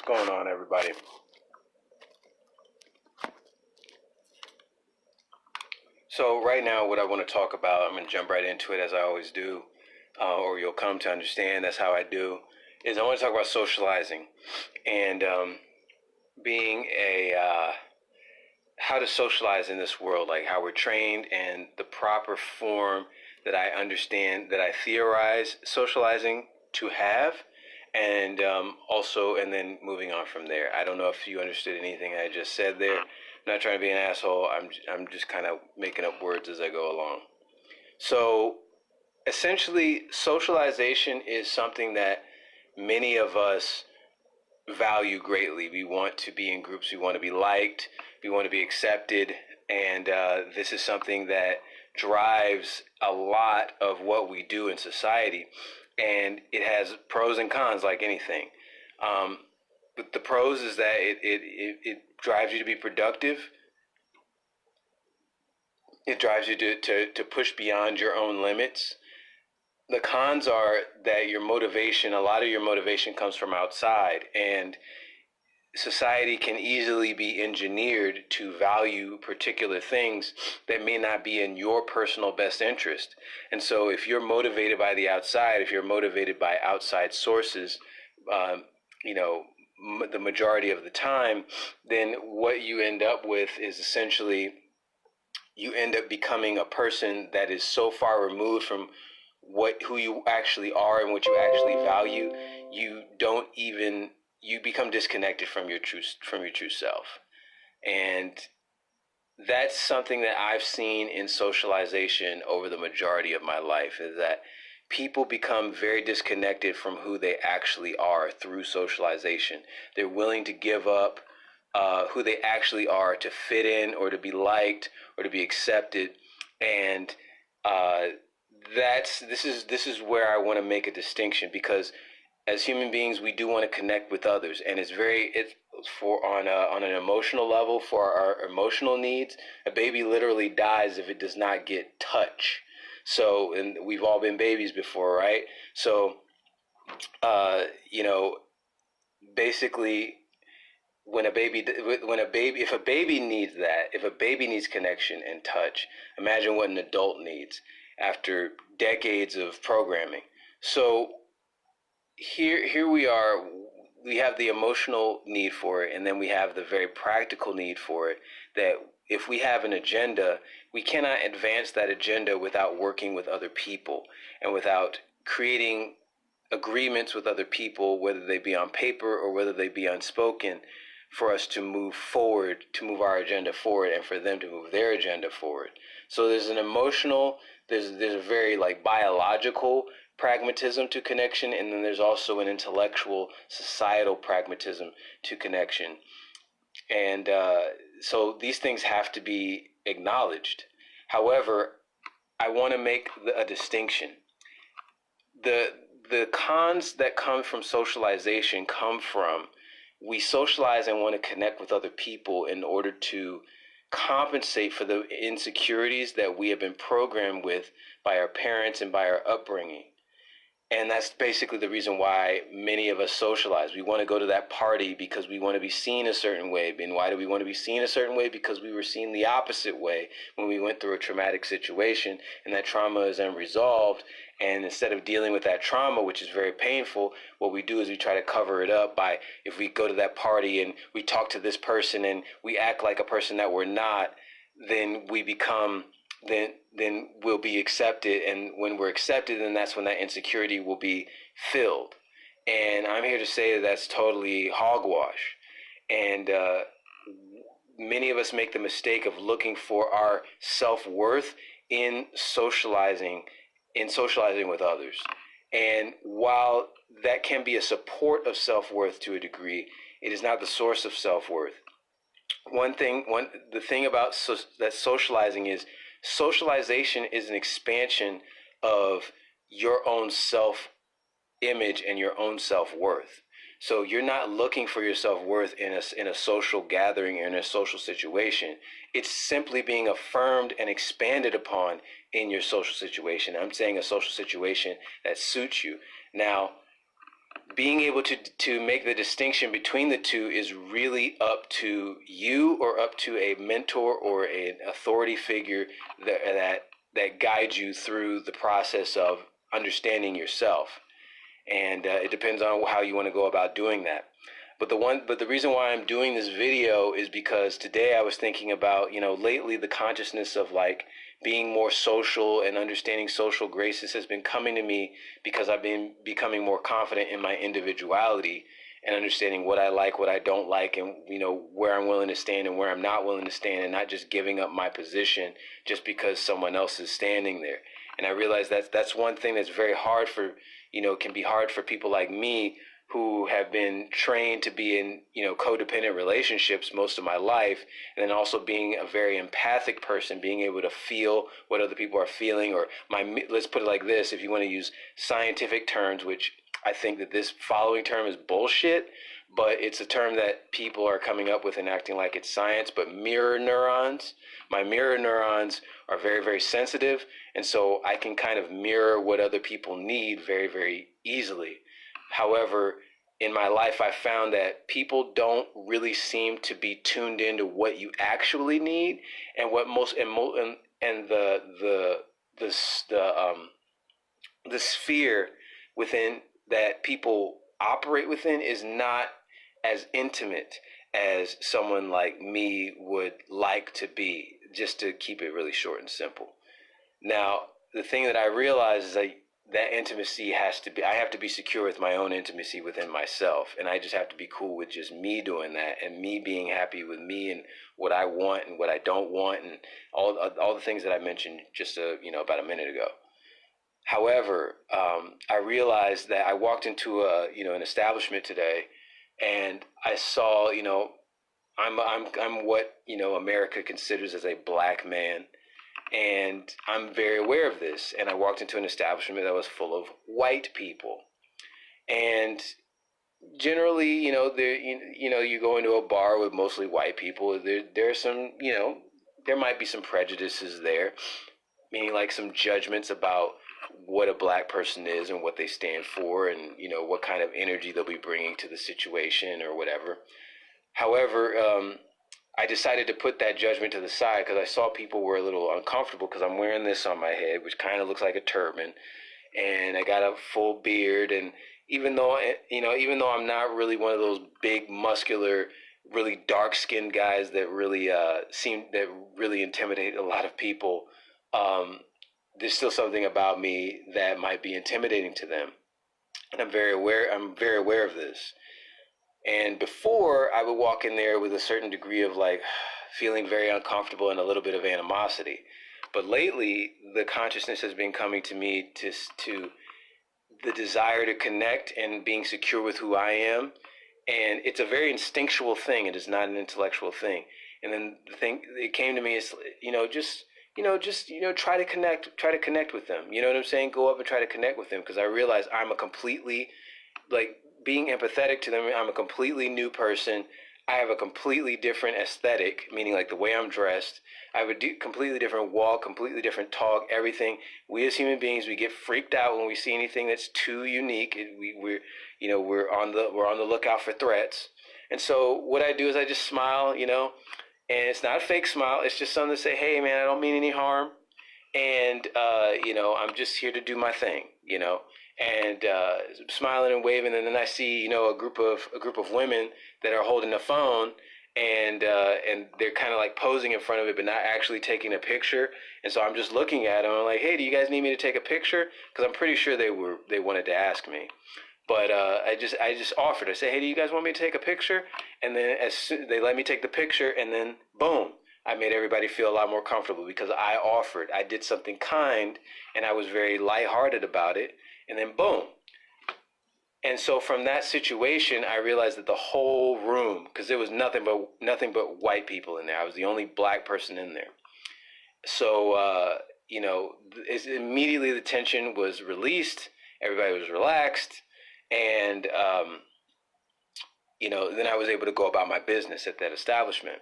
going on, everybody? So right now, what I want to talk about, I'm going to jump right into it as I always do, or you'll come to understand that's how I do, is I want to talk about socializing and being how to socialize in this world, like how we're trained and the proper form that I understand, that I theorize socializing to have. And and then moving on from there. I don't know if you understood anything I just said there. I'm not trying to be an asshole. I'm just kind of making up words as I go along. So essentially, socialization is something that many of us value greatly. We want to be in groups. We want to be liked. We want to be accepted. And this is something that drives a lot of what we do in society. And it has pros and cons like anything. But the pros is that it drives you to be productive. It drives you to push beyond your own limits. The cons are that your motivation, a lot of your motivation comes from outside, and society can easily be engineered to value particular things that may not be in your personal best interest. And so if you're motivated by the outside, if you're motivated by outside sources, the majority of the time, then what you end up with is essentially you end up becoming a person that is so far removed from who you actually are and what you actually value. You become disconnected from your true self. And that's something that I've seen in socialization over the majority of my life, is that people become very disconnected from who they actually are through socialization. They're willing to give up who they actually are to fit in or to be liked or to be accepted. And this is where I want to make a distinction, because as human beings, we do want to connect with others, and it's on an emotional level, for our emotional needs. A baby literally dies if it does not get touch. So, and we've all been babies before, right? So, basically, if a baby needs that, if a baby needs connection and touch, imagine what an adult needs after decades of programming. So here we are. We have the emotional need for it, and then we have the very practical need for it, that if we have an agenda, we cannot advance that agenda without working with other people and without creating agreements with other people, whether they be on paper or whether they be unspoken, for us to move forward, to move our agenda forward, and for them to move their agenda forward. So there's a very biological pragmatism to connection, and then there's also an intellectual, societal pragmatism to connection. And so these things have to be acknowledged. However, I want to make a distinction. The cons that come from socialization come from, we socialize and want to connect with other people in order to compensate for the insecurities that we have been programmed with by our parents and by our upbringing. And that's basically the reason why many of us socialize. We want to go to that party because we want to be seen a certain way. And why do we want to be seen a certain way? Because we were seen the opposite way when we went through a traumatic situation, and that trauma is unresolved. And instead of dealing with that trauma, which is very painful, what we do is we try to cover it up by, if we go to that party and we talk to this person and we act like a person that we're not, then we become, then we'll be accepted. And when we're accepted, then that's when that insecurity will be filled. And I'm here to say that that's totally hogwash. And many of us make the mistake of looking for our self-worth in socializing with others. And while that can be a support of self-worth to a degree, it is not the source of self-worth. The thing about that socializing is, socialization is an expansion of your own self-image and your own self-worth. So you're not looking for your self-worth in a social gathering or in a social situation. It's simply being affirmed and expanded upon in your social situation. I'm saying a social situation that suits you. Now, being able to make the distinction between the two is really up to you, or up to a mentor or an authority figure that guides you through the process of understanding yourself. And it depends on how you want to go about doing that. But the reason why I'm doing this video is because today I was thinking about, lately the consciousness of like being more social and understanding social graces has been coming to me because I've been becoming more confident in my individuality and understanding what I like, what I don't like, and where I'm willing to stand and where I'm not willing to stand, and not just giving up my position just because someone else is standing there. And I realize that's one thing that's very hard for, can be hard for people like me who have been trained to be in, codependent relationships most of my life, and then also being a very empathic person, being able to feel what other people are feeling, or let's put it like this, if you want to use scientific terms, which I think that this following term is bullshit, but it's a term that people are coming up with and acting like it's science, but mirror neurons. My mirror neurons are very, very sensitive, and so I can kind of mirror what other people need very, very easily. However, in my life, I found that people don't really seem to be tuned into what you actually need, and what the sphere within that people operate within is not as intimate as someone like me would like to be, just to keep it really short and simple. Now, the thing that I realize is that intimacy I have to be secure with my own intimacy within myself. And I just have to be cool with just me doing that, and me being happy with me and what I want and what I don't want, and all the things that I mentioned just about a minute ago. However, I realized that I walked into an establishment today, and I saw, I'm what, America considers as a black man. And I'm very aware of this. And I walked into an establishment that was full of white people. And generally, you go into a bar with mostly white people. There's some, there might be some prejudices there, meaning like some judgments about what a black person is and what they stand for, and, what kind of energy they'll be bringing to the situation or whatever. However, I decided to put that judgment to the side because I saw people were a little uncomfortable because I'm wearing this on my head, which kind of looks like a turban, and I got a full beard. And even though I'm not really one of those big, muscular, really dark-skinned guys that really really intimidate a lot of people, there's still something about me that might be intimidating to them, and I'm very aware of this. And before, I would walk in there with a certain degree of like feeling very uncomfortable and a little bit of animosity. But lately, the consciousness has been coming to me to the desire to connect and being secure with who I am. And it's a very instinctual thing. It is not an intellectual thing. And then the thing it came to me is, try to connect with them. You know what I'm saying? Go up and try to connect with them, because I realize I'm a completely, being empathetic to them, I'm a completely new person. I have a completely different aesthetic, meaning like the way I'm dressed. I have a completely different walk, completely different talk, everything. We as human beings, we get freaked out when we see anything that's too unique. We're on the lookout for threats. And so what I do is I just smile, and it's not a fake smile. It's just something to say, hey man, I don't mean any harm. And, I'm just here to do my thing, and smiling and waving. And then I see, a group of women that are holding a phone, and they're kind of like posing in front of it, but not actually taking a picture. And so I'm just looking at them. I'm like, hey, do you guys need me to take a picture? Because I'm pretty sure they wanted to ask me. But I just offered. I said, hey, do you guys want me to take a picture? And then as soon they let me take the picture, and then boom, I made everybody feel a lot more comfortable because I offered. I did something kind, and I was very lighthearted about it. And then boom. And so from that situation, I realized that the whole room, because there was nothing but white people in there. I was the only black person in there. So immediately the tension was released. Everybody was relaxed. And, then I was able to go about my business at that establishment.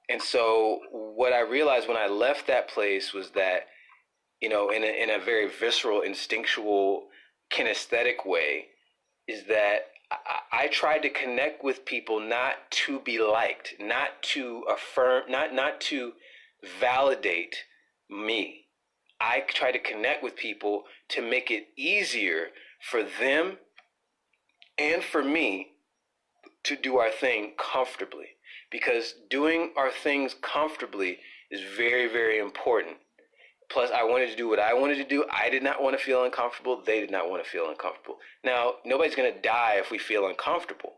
And so what I realized when I left that place was that, in a very visceral, instinctual, kinesthetic way, is that I tried to connect with people not to be liked, not to affirm, not to validate me. I try to connect with people to make it easier for them and for me to do our thing comfortably, because doing our things comfortably is very, very important. Plus, I wanted to do what I wanted to do. I did not want to feel uncomfortable. They did not want to feel uncomfortable. Now, nobody's going to die if we feel uncomfortable,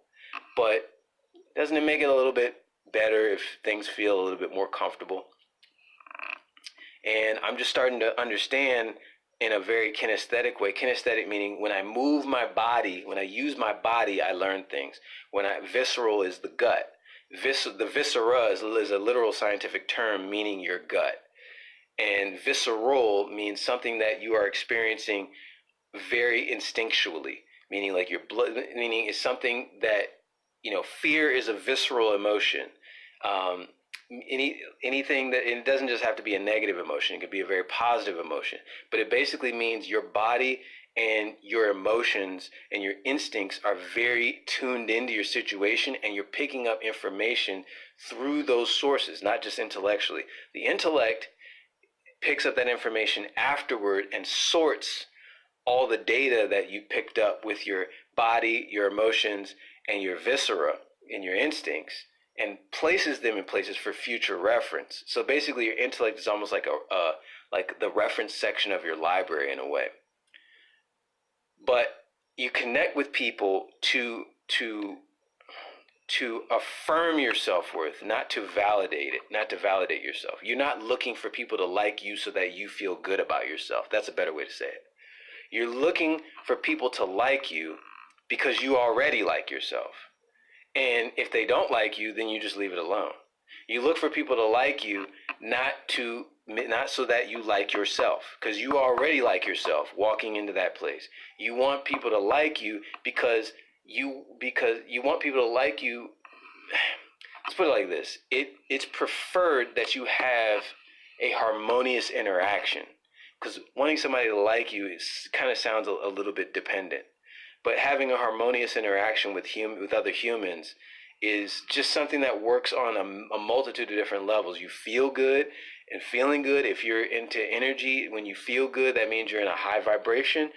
but doesn't it make it a little bit better if things feel a little bit more comfortable? And I'm just starting to understand in a very kinesthetic way. Kinesthetic meaning when I move my body, when I use my body, I learn things. Visceral is the gut. The viscera is a literal scientific term meaning your gut. And visceral means something that you are experiencing very instinctually, meaning like your blood, meaning is something that, fear is a visceral emotion. Anything that, it doesn't just have to be a negative emotion, it could be a very positive emotion, but it basically means your body and your emotions and your instincts are very tuned into your situation, and you're picking up information through those sources, not just intellectually. The intellect picks up that information afterward and sorts all the data that you picked up with your body, your emotions, and your viscera and your instincts, and places them in places for future reference. So basically, your intellect is almost like like the reference section of your library in a way. But you connect with people to affirm your self-worth, not to validate it, not to validate yourself. You're not looking for people to like you so that you feel good about yourself. That's a better way to say it. You're looking for people to like you because you already like yourself. And if they don't like you, then you just leave it alone. You look for people to like you, not so that you like yourself, because you already like yourself walking into that place. You want people to like you because you want people to like you. Let's put it like this. It's preferred that you have a harmonious interaction, because wanting somebody to like you kind of sounds a little bit dependent. But having a harmonious interaction with other humans is just something that works on a multitude of different levels. You feel good, and feeling good, if you're into energy, when you feel good, that means you're in a high vibration.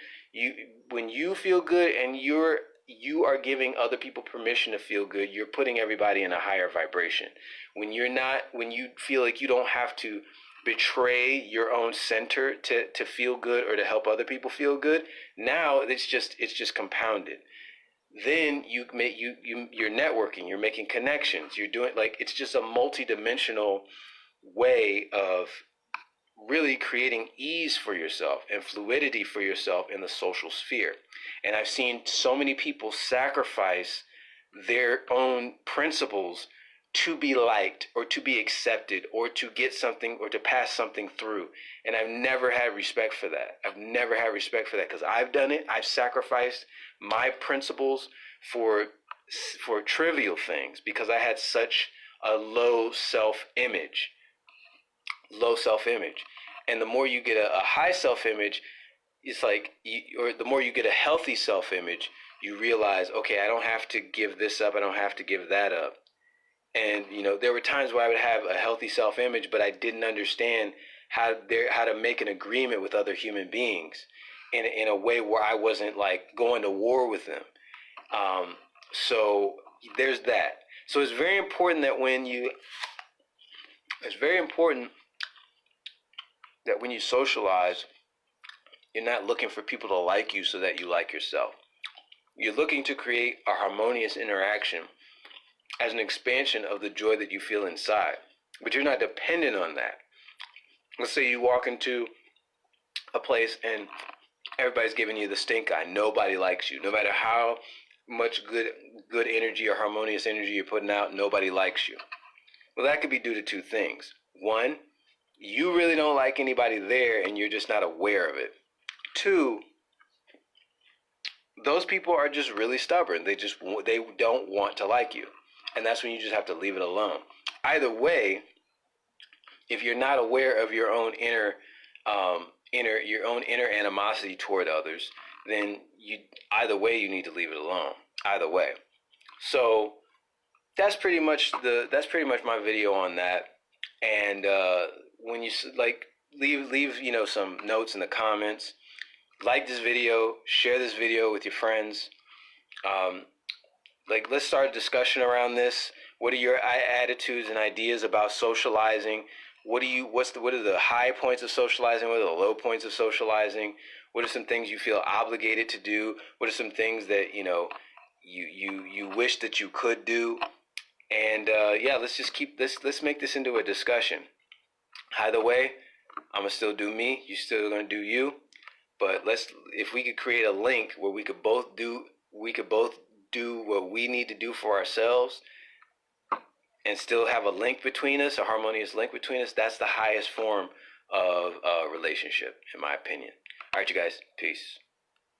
When you feel good and you are giving other people permission to feel good, you're putting everybody in a higher vibration. When you feel like you don't have to betray your own center to feel good or to help other people feel good, now it's just compounded. Then you're networking, you're making connections, you're doing, like, it's just a multi-dimensional way of really creating ease for yourself and fluidity for yourself in the social sphere. And I've seen so many people sacrifice their own principles to be liked or to be accepted or to get something or to pass something through. And I've never had respect for that. I've never had respect for that, because I've done it. I've sacrificed my principles for trivial things because I had such a low self-image. And the more you get a high self-image, it's like, or the more you get a healthy self-image, you realize, okay, I don't have to give this up. I don't have to give that up. And, there were times where I would have a healthy self-image, but I didn't understand how to make an agreement with other human beings in a way where I wasn't like going to war with them. So there's that. So it's very important that when you socialize, you're not looking for people to like you so that you like yourself. You're looking to create a harmonious interaction as an expansion of the joy that you feel inside. But you're not dependent on that. Let's say you walk into a place and everybody's giving you the stink eye. Nobody likes you. No matter how much good energy or harmonious energy you're putting out, nobody likes you. Well, that could be due to two things. One, you really don't like anybody there and you're just not aware of it. Two, those people are just really stubborn. They don't want to like you. And that's when you just have to leave it alone. Either way, if you're not aware of your own inner animosity toward others, then either way you need to leave it alone. Either way. So that's pretty much my video on that. And when you like leave some notes in the comments, like this video, share this video with your friends. Like, let's start a discussion around this. What are your attitudes and ideas about socializing? What are the high points of socializing? What are the low points of socializing? What are some things you feel obligated to do? What are some things that you wish that you could do? And let's just let's make this into a discussion. Either way, I'm gonna still do me. You still gonna do you. But if we could create a link where we could both do what we need to do for ourselves, and still have a link between us, a harmonious link between us. That's the highest form of relationship, in my opinion. All right, you guys. Peace.